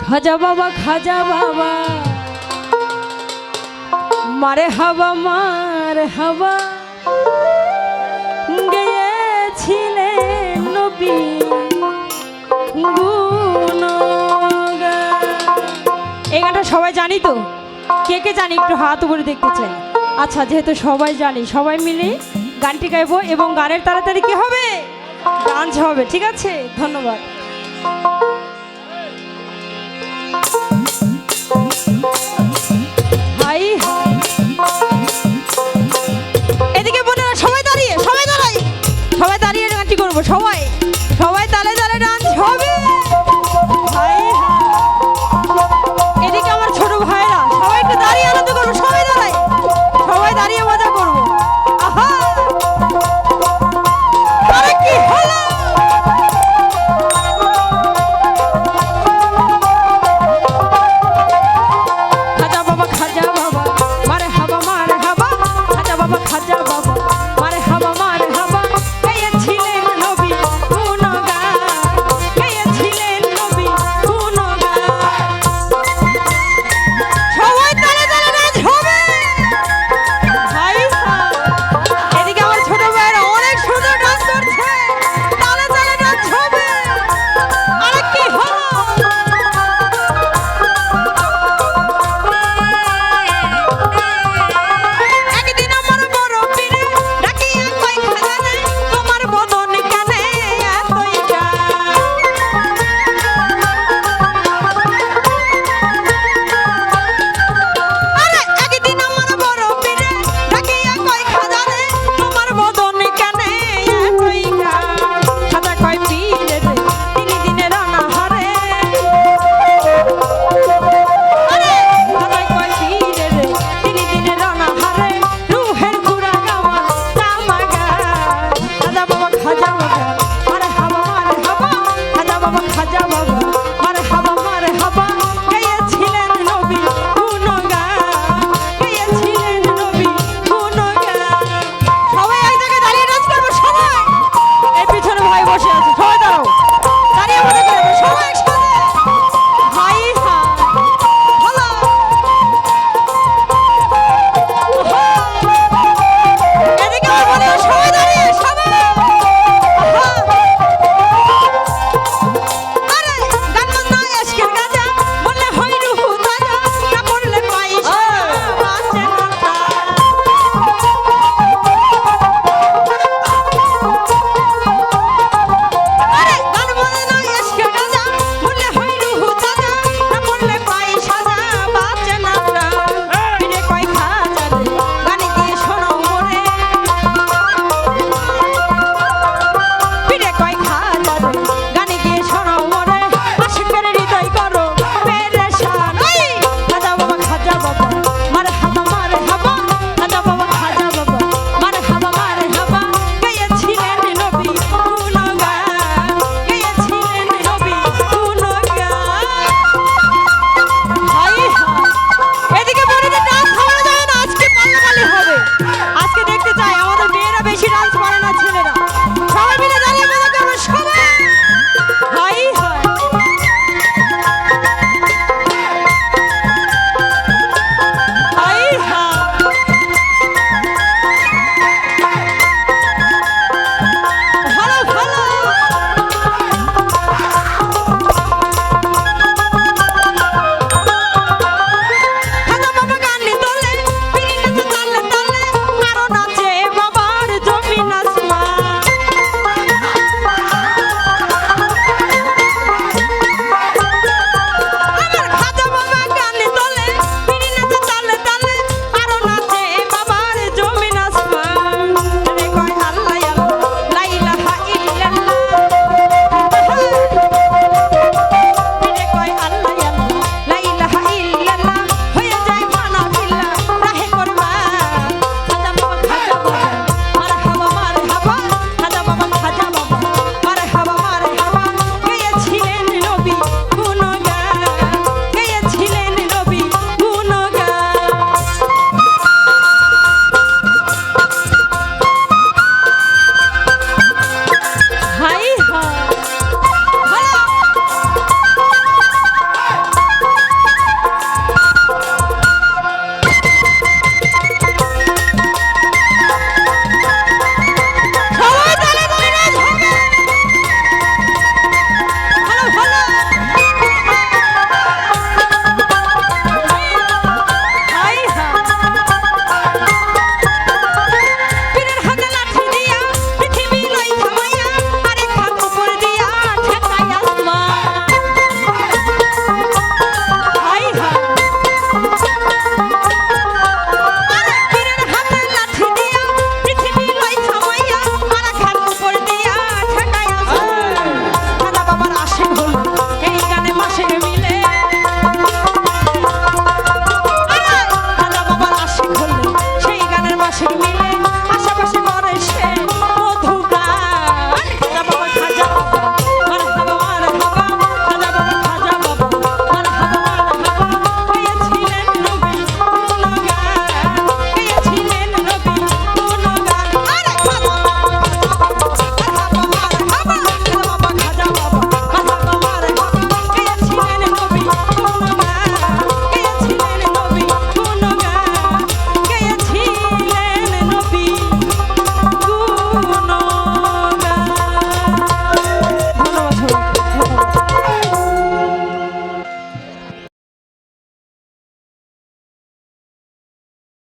খাজা বাবা মারে হাবা গেয়েছিলেন নবী গুণগান। এই গানটা সবাই জানি তো? কে কে জানি একটু হাত উপরে দেখতে চাই। আচ্ছা, যেহেতু সবাই জানি, সবাই মিলে গানটি গাইবো এবং গানের তাড়াতাড়ি কি হবে? ডান্স হবে। ঠিক আছে, ধন্যবাদ। এদিকে বোনেরা সবাই দাঁড়িয়ে, সবাই দাঁড়িয়ে গানটি করবো। সবাই তালে তালে ডান্স হবে। এদিকে আমার ছোট ভাইরা সবাই একটু দাঁড়িয়ে আনন্দ করবো। সবাই দাঁড়িয়ে মজা করবো। আহা, আরে কি হলো? খাজা বাবা মারে হাবা খাজা বাবা মারে হাবা গাইয়েছিলেন নবী গুণগান, গাইয়েছিলেন নবী গুণগান। সবাই তালে তালে নাচ হবে। ভাই এদিকে আমার ছোট ভাইরা অনেক সুন্দর ডান্স করছে। তালে তালে নাচ হবে। আরে কি হলো? একদিন আমার বড় পীরে ডাকিয়া কই খাজানে, তোমার বদন কানে এতই গান। আরে একদিন আমার বড় পীরে ডাকিয়া কই খাজানে, তোমার বদন কানে এতই গান। খাজা কয় পীরে রে তিনি দিনের অনাহারে, আরে খাজা কয় পীরে রে তিনি দিনের অনাহারে, রুহের গুড়া গাওয়া জামা গান। খাজা বাবা মারে হাবা খাজা বাবা